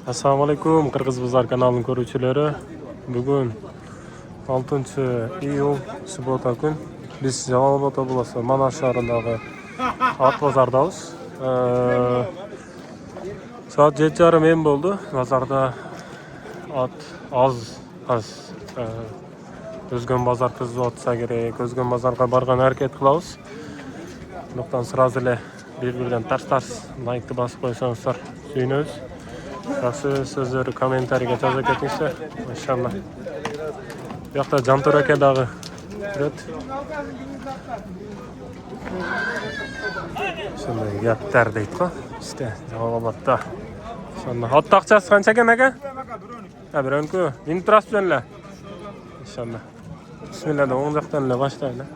Assalomu alaykum Qirg'iz Bozor kanalining ko'ruvchilari. Bugun 6-iyul subota kun. Biz Jalolobod oblasti Manar shahridagi ot bozordamiz. Soat 7:30 bo'ldi. Bozorda ot oz. O'zgan bozor qiziqsa kerak, o'zgan bozorga borgan harakat qilamiz. Bundan sразу bir-biridan tars like bosib qo'ysanizlar suyunamiz. Yaxshi so'zlar kommentariyaga yozib ketingizlar. Inshaalloh. Bu yoqda Jantur akadagi turadi. Shunday gaplar deydi-ku. İşte Jalolobodda. Inshaalloh. Ot taqchasi qancha ekan aka? Ha, bironku. Minib turasizlar. Inshaalloh. Bismillah, o'ng yoqdan boshlaylik.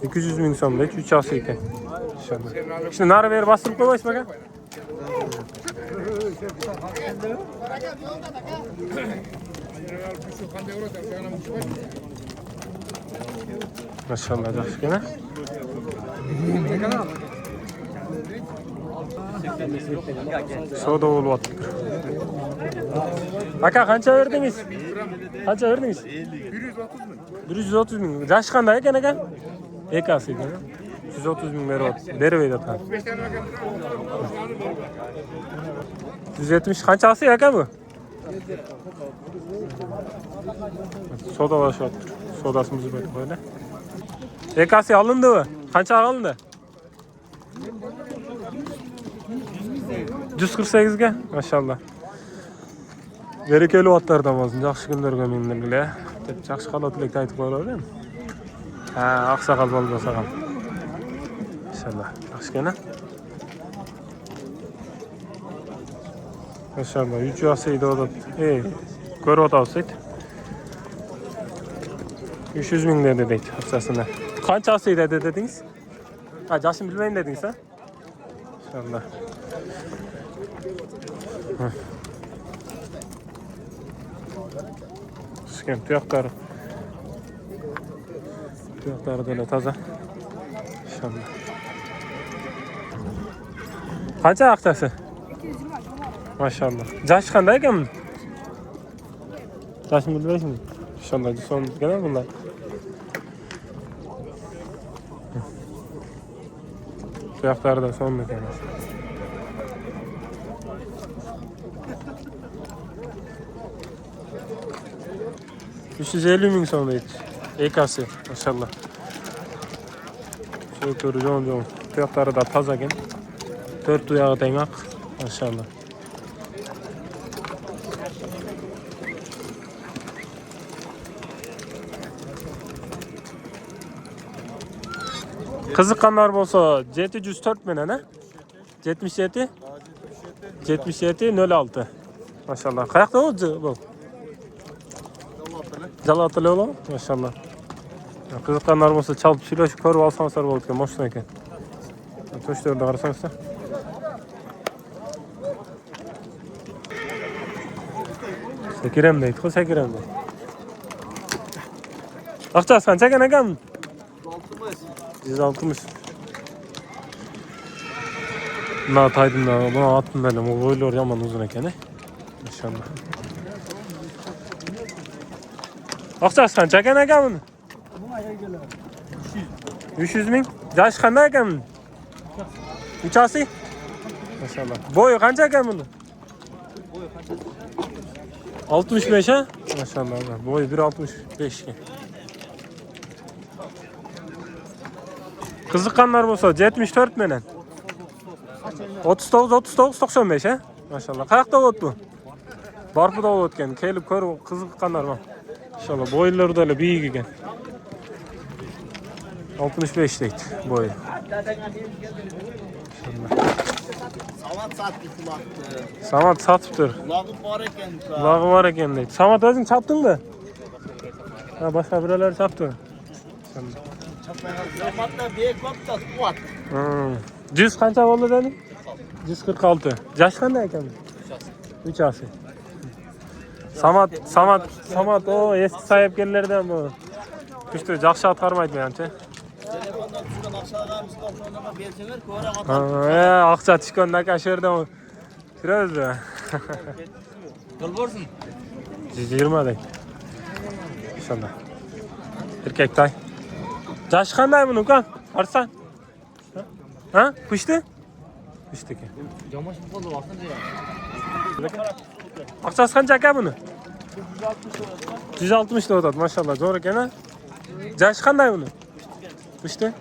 200 ming so'mlik 3 osi ekan. Inshaalloh. Shuni nari berib bostirib qo'ymaysizmi aka? Maşallah yaxshigina. Savdo bo'lyapti. Aka qancha berdingiz? Qancha berdingiz? 130 ming. 130 ming. Yash qanday ekan aka? Ekasi ekan. 130 ming berib edi. 170 qanchasi aka bu? Savdolashyapti. Savdosimizni berib qo'ydi. Ekasi olindimi? Qancha olindi? 148 ga. Maşallah. Berekeli otlardan bo'lsin. Yaxshi kunlarga mininglar. Yaxshi holatlik aytib qo'yaveradi. Ha, oqsoqol bo'lmasa ham. Inshaalloh. Yaxshigina. Maşallah. 3 yoshida odam. Ko'rib o'tasiz. 300 ming dedi deydi haftasına. Qanchasi dedi dedingiz? Ha, yoshini bilmayman dedingiz ha? Inshaalloh. Sıkıntı tuyoqlari. Tuyoqlari da toza. İnşallah. Qancha vaqtasi? 220. Maşallah. Yoshi qanday ekan? Yoshini bilmaysizmi? İnşallah son gene bunlar. Tuyoqlari da son ekan. 350 ming so'm deydi. Ekasi, maşallah. Sökürü jon. Tuyoqlari da toza ekan. 4 tuyog'i teng oq, maşallah. Qiziqqanlar bo'lsa 704 menen ha? 77 06. Maşallah. Qayoqda o'zi bu? Jalotili ola, maşallah. Qiziqqanlar bo'lsa chalib suylashib ko'rib olsangizlar bo'ladi ekan, mashina ekan. To'shlarga qarasangizlar. Sekiram deydi, sekiram deydi. Aqchasi qancha ekan akam? 160. Na taydın da buna attım böyle mogoylar yaman uzun ekan maşallah. Aqchasi qancha ekan aka buni? 300 ming. Yoshi qanday ekan buni? 3 osi? Maşallah. Bo'yi qancha ekan buni? Bo'yi qancha? 65 ha? Maşallah. Bo'yi 1.65 ekan. Qiziqqanlar bo'lsa 74 menen. 39 95 ha? Maşallah. Qayoqda bo'ldi bu? Barpuda bo'ldi ekan. Kelib ko'rib qiziqqanlar bor. İnşallah bo'ylari da biyik ekan. 65 deydi bo'yi. Samat satdı kulaktı. Samat satibdir. Kulağım var ekan. Kulog'i bor ekan deydi. Samat o'zing chopdingmi? Ha, boshqa biralar chopdi. Samatda bek kopta quvvat. 100 qancha bo'ldi deding? 146. Yoshi qanday ekan? 3 osi. Samat o eski sahipkenlerden bu. Kuştu yaxşı atkarmaydı yani. Telefonda tushgan Aşağıdan Mustafa'nıma berseler ko'ra atar. Akça tushgandan keyin shu yerdan kiramizmi? Qil bo'lsin. 120 deng. İnşallah. Erkekday. Yaşı qanday buni ukan? Qarsan. Ha? Pishdi? Pishdiki. Jamash bo'ldi vaqtida ya. Aqchasi qancha aka buni? 160 da o'tadi, maşallah. Zo'r ekan, ha? Yaşı qanday buni? Pishdi?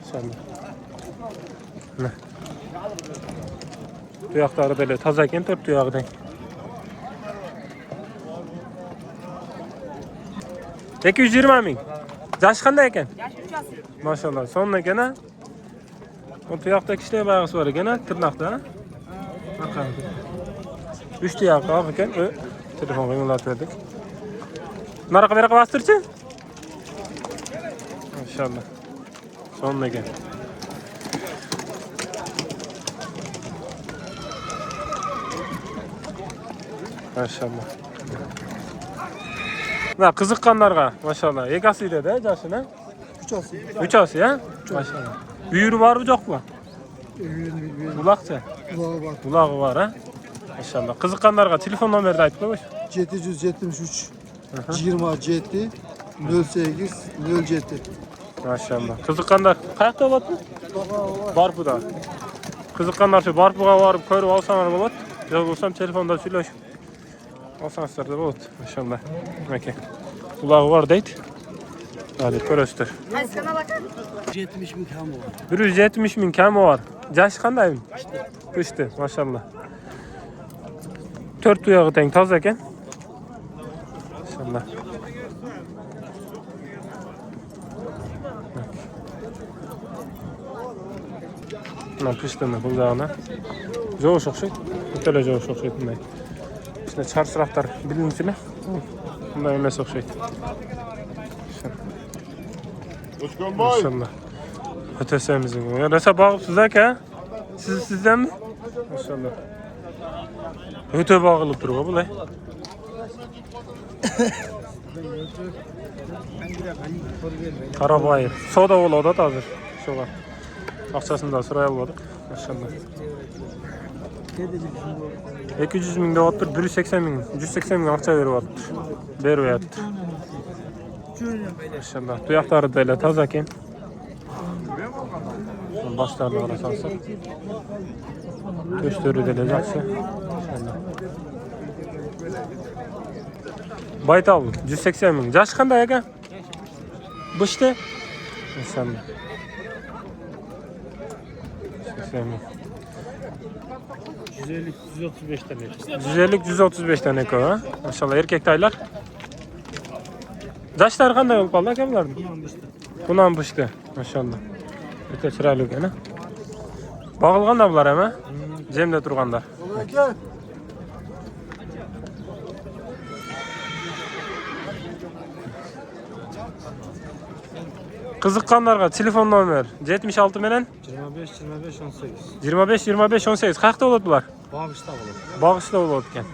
İnşallah. Ne? Tuyoqlari da toza ekan, 4 tuyog'idan. 220 ming. Yaşı qanday ekan? Yaş 3 asır. Maşallah. Son ekan, ha? O tuyoqda ishlar bag'isi bor ekan, ha? Tirnoqda, ha? Bakalım. 3 tuyoq bor ekan. Telefonga yo'llatib berdik. Nariqa beraqa bostirchi? Maşallah. Son ekan. Maşallah. Na qiziqqanlarga, maşallah. Egasi dedi, jashini. 3 asıl. 3 osi, ha? Maşallah. Uyuri bormi, yo'qmi? Buloqcha. Kulağı var. Bulog'i bor, ha? Maşallah. Qiziqqanlarga telefon nomerini aytib qo'yish. 773 27 08 07. Maşallah. Qiziqqanlar qayerda bo'ladi? Barpuda. Qiziqqanlar shu Barpuga borib ko'rib olsalar bo'ladi. Yo'q bo'lsam telefonda so'rashib olsangizlar da bo'ladi. Maşallah. Aka. Bulog'i bor deydi. Hadi ko'rasizlar. Qaysi kanal aka? 70 ming ham bor. 170 ming kami var. Yaşı qanday? Pishdi, maşallah. 4 tuyog'i teng toza ekan. Maşallah. Mana pishdimi bu zona? Jo'sh o'xshaydi. O'tala jo'sh o'xshaydi bunday. İşte charsiraqlar bilinchilar. Bunday emas o'xshaydi. Maşallah. Ötesemizin o. Ya nasıl bağlıpsınız aka? Sizden mi? Maşallah. Öte bağlıp duruyor bu ne? Karabayır. Soda oladı da hazır. Şoğa. Akçasını da sıraya buladık. Maşallah. 200 ming de attır, 180 ming. 180 ming akça verip attır. Berip attır. Maşallah. Tuyaqları da öyle taza ekan. Başlarına arasansa. Töştörü de yaxshi. Baytal 180 ming. Yaşı qanday aka? Bishdi. Maşallah. 180 ming. 150-135 tane. 150-135 tane eko, ha? Maşallah erkekdaylar. Yaşları qanday bo'lib qoldi aka bularning? Bundan bishdi. Maşallah. Öte chiroyli ekan, ha? Bağılganda bular ama. Jemde turganlar. Qiziqqanlarga telefon nomer 76 menen 25 18. 25 18. Qayerda bo'ladi bular? Bağışta olur. Bag'ishda bo'ladi ekan.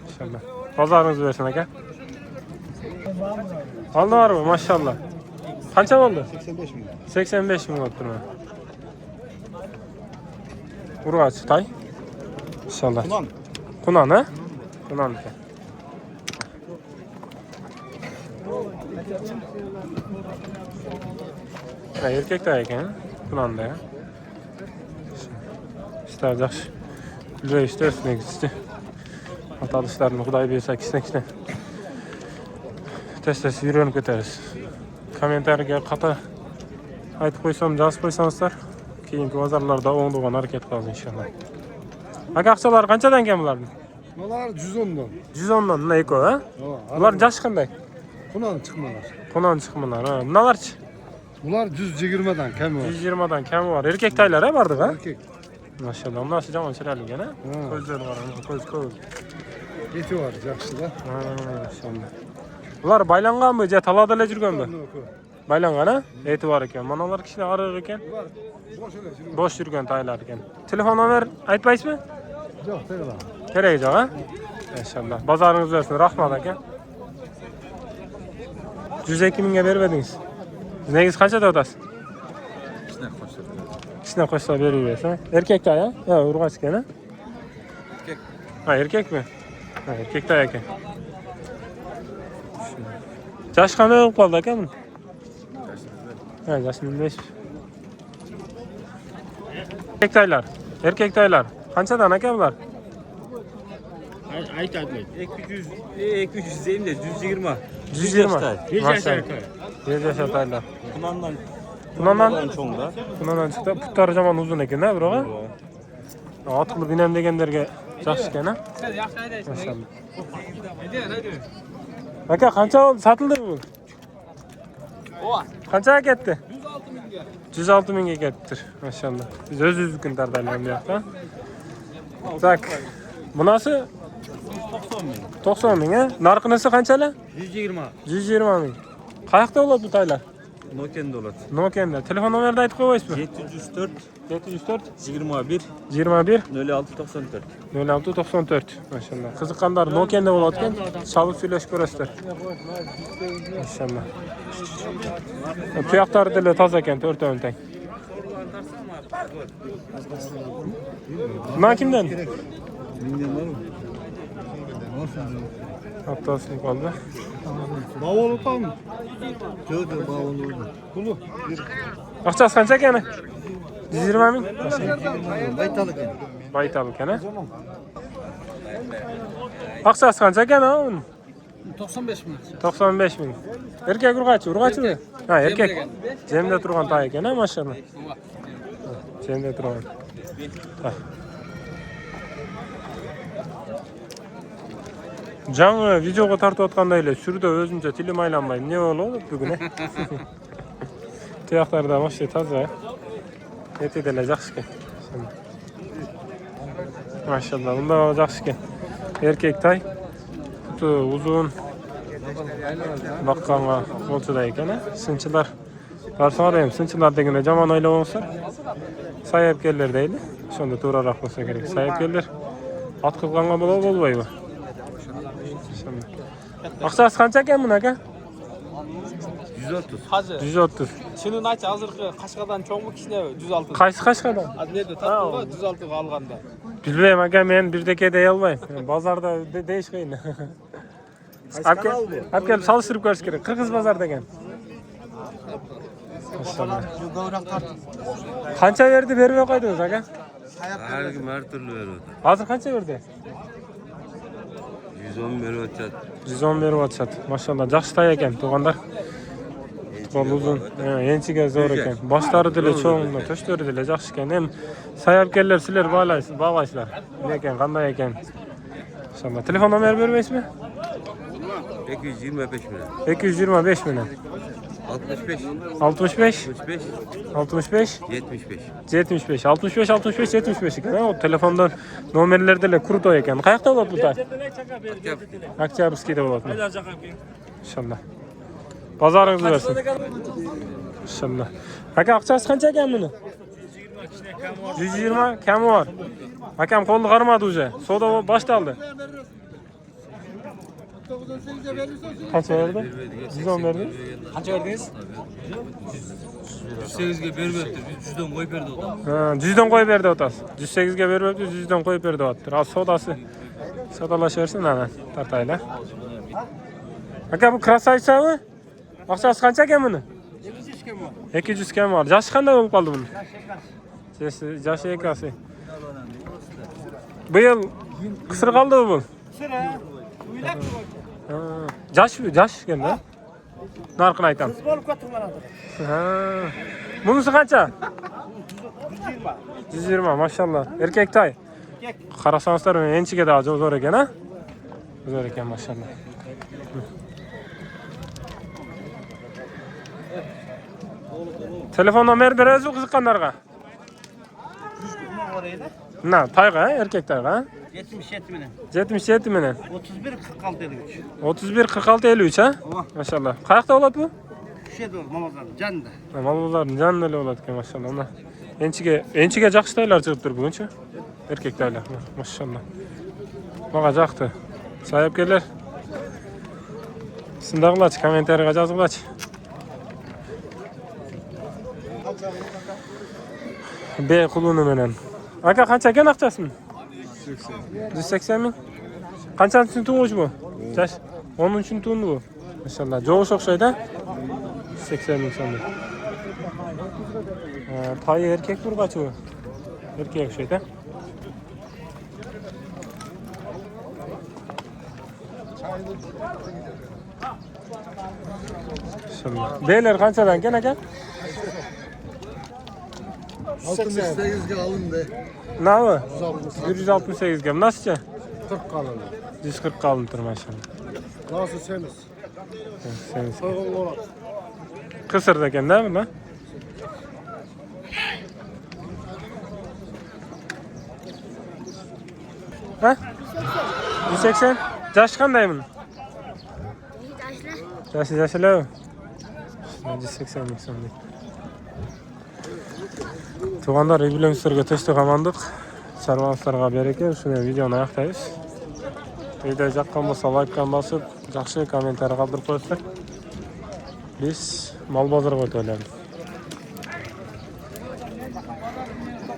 Inshaalloh. Bozoringiz bersin aka. Oldi bormi? Maşallah. Qancha bo'ldi? 85 ming. 85 ming bo'lib turibdi. Urg'ach tay. Inshaalloh. Qunon, ha? Qunon ekan. Ha, erkaklar ekan, Qunonda. İşte yaxshi. Güzel işte üstüne. Atalışlarını Xudoy bersa kisne. Tez yürüyüp ketariz. Kommentariga qata aytib qo'ysam, yozib qo'ysangizlar, keyingi bozorlarda o'ng'ilgan harakat qilamiz inshaalloh. Aka aqchalar qanchadan ekan bularning? Bunlar 110'dan. 110 dan nima eko, ha? Bular yosh qanday? Kunan çıkmalar. Qunon chiqmalar, ha. Bularchi? Bunlar 120'dan kam var. 120 dan kam bor. Erkaklar ha bordi, ha? Erkek. Maşallah, bunlar jomon chiroyli ekan, ha? Ko'zlari bor, ko'z. Eti var yaxshi da. Ha, maşallah. Bular baylanganmi, jo talada yurganmi? Baylangan, ha? Eti bor ekan. Mana ular kishilar ariq ekan. Boş yurgan taylar ekan. Telefon nomer aytmaysizmi? Yo'q, tegala. Kerak yo'q, ha? Maşallah. Bozoringiz bo'lsin, rahmat aka. 102 mingga berib edingiz. Negiz qanchada o'tasiz? İçine koşsa veriyorsun. Erkek de ya? Ya urgaç gene. Erkek. Ha erkek mi? Ha erkek de erkek. Yaş qanday bo'lib qoldi aka buni? Ha, yaş 25. Erkekdaylar. Erkekdaylar. Qanchadan aka bular? Ayt aytmaydi. 200 deyim de 120. 120. Bir Maşallah. yaşa. Bir yaşataylar. Bundan Bundan çoğunda. bundan chiqdi. Puttari jamon uzun ekan-da, biroq. Ot qilib binam deganlarga yaxshi ekan-a? Maşallah. Aka qancha oldi? Sotildi bu? Qanchaga ketdi? 106 mingga ketdi. Maşallah. Biz o'z-o'zimizga tardaylar bu yoqda. Tak. Bunasi 90 ming, ha? Narxinisi qanchalar? 120. 120 ming. Qayoqda bo'ladi bu toylar? Noken'de olat. Nokenda. Telefon nomerini aytib qo'yaysizmi? 704 704 21 21 0694. 0694. Maşallah. Qiziqqanlar Nokenda bo'layotgan, chalib suylashib ko'rasizlar. Maşallah. Tuyoqlari dili toza ekan, to'rtovini tang. Nima kimdan? Haftasi qoldi. Bavulu tam. Yok bavulu. Kulu. Aqchasi qancha ekan? 120 ming. Baytalık. Baytal ekan, ha? Aqchasi qancha ekan uni? 95 ming. 95 ming. Erkak urg'achi mi? Ha, erkak. Jemda turgan toy ekan, ha, maşallah. Jemda turgan. Ha. Жаңы видеоға тартып отқандай эле сүрдө өзүнчө тилим айланбай эмне болот бүгүн? Туяктары да вообще таза. Эти деле жакшы экен. Машалла, мында жакшы экен. Эркек тай. Путу узун. Бакканга болчудай экен, а? Сынчылар. Барсаңар эми сынчылар дегенде жаман ойлобоңуздар. Саяпкерлер дейли. Ошондо туурараак болсо керек. Саяпкерлер ат кылганга болбойбу? Aqchasi qancha ekan buni aka? 130. Hacı. 130. Şunun aç hazırkı Kaşka'dan çok mu kişine 106? Qaysi Qashqadan? Az nerede tatlı 106 alganda. Bilmeyim aka, men birdeke dey almayım. Bozorda deyish qiyin. Olib kelib solishtirib ko'rish kerak. Qirg'iz bozor degan. Maşallah. Qancha berdi, bermay qo'ydingiz aka? Her gün her türlü veriyordu. Hozir qancha berdi? 110 veriyor çat. 110 berib atışat. Maşallah, yaxshi tay ekan, tug'anlar. Qo'l uzun, enchiga zo'r ekan. Boshlari dili cho'ng, to'shlari dili yaxshi ekan. Hem sayapkellar sizlar bog'laysizlar. Lekin qanday ekan? Maşallah. Telefon nomeri bermaysizmi? 225 milyon. 225 milyon. 65. 65 65. 65 75. 75 65 65 75 ekan. O telefondan nomerlerde de kruto ekan. Qayoqda bo'ladi bu tay? Oktyabrskiyda bo'ladi. İnşallah. Bozoringiz bo'lsin. İnşallah. Aka, aqchasi qancha ekan buni? 120 kami var. Akam qo'lni qarmadi уже. Savdo boshlandi. Qancha berdi? 110 berdi. Kaç verdiniz? 108'e bermepti. 100'den koy berdi o da. Ha, 100'den qo'yib berdi otasi. 108 ga beribdi, 100'den qo'yib berdi otdi. Hozir savdosi savdolashaversin ana, tartaylar. Aka, bu krasavitsami? Aqchasi qancha ekan buni? 200 kam bor. Yoshi qanday bo'lib qoldi buni? Yoshi ekasi. Bu yil qisir qoldi bu. Yosh ekanda. Narxini aytamiz. Ha. Bunisi qancha? 120, maşallah. Erkek tay. Qarasangsizlar, enchiga da zo'r ekan, ha? Zo'r ekan, maşallah. Telefon nomeri berasiz qiziqqanlarga? Na, tayga, erkek tayga. 77 milyon. 77 milyon. 31 46 53. 31 46 53, ha? Maşallah. Qayoqda bo'ladi bu? Şey doğru mamazlar canında. Mallarning jannali bo'ladi ekan, maşallah. Mana enchiga yaxshi taylar chiqib tur buguncha. Erkek taylar, maşallah. Maga yoqdi. Sayapkelar. Sizlarga kommentariyaga yozinglar. B kulunu menen. Aka qancha ekan aqchasini? 180 ming. Qanchasini tug'ush bu? Jash 10-chi tug'indi bu. Maşallah. Jo'g'ish o'xshaydi. 80 ming so'm. Payı erkek burgachi bu. Erkek o'xshaydi. Beyler qanchadan ekan aka? 68'e alındı. Navi? 168 ga. Nasılca? 40 kalın. 140 kalındır maşallah. Nasıl semiz? Semiz. Soygun olarak. Kısırda ekan değil mi lan? Ha? 180. Yaş qanday buni? Yaşlar. 180 ming so'm. Tuğanlar bilimsizlarga teshdi qamandiq. Chorvalarga beraka. Shuni videoni oyoqlaymiz. Video yoqqan bo'lsa like bosib, yaxshi kommentariy qoldirib qo'yinglar. Biz mol bozoriga o'tib olamiz.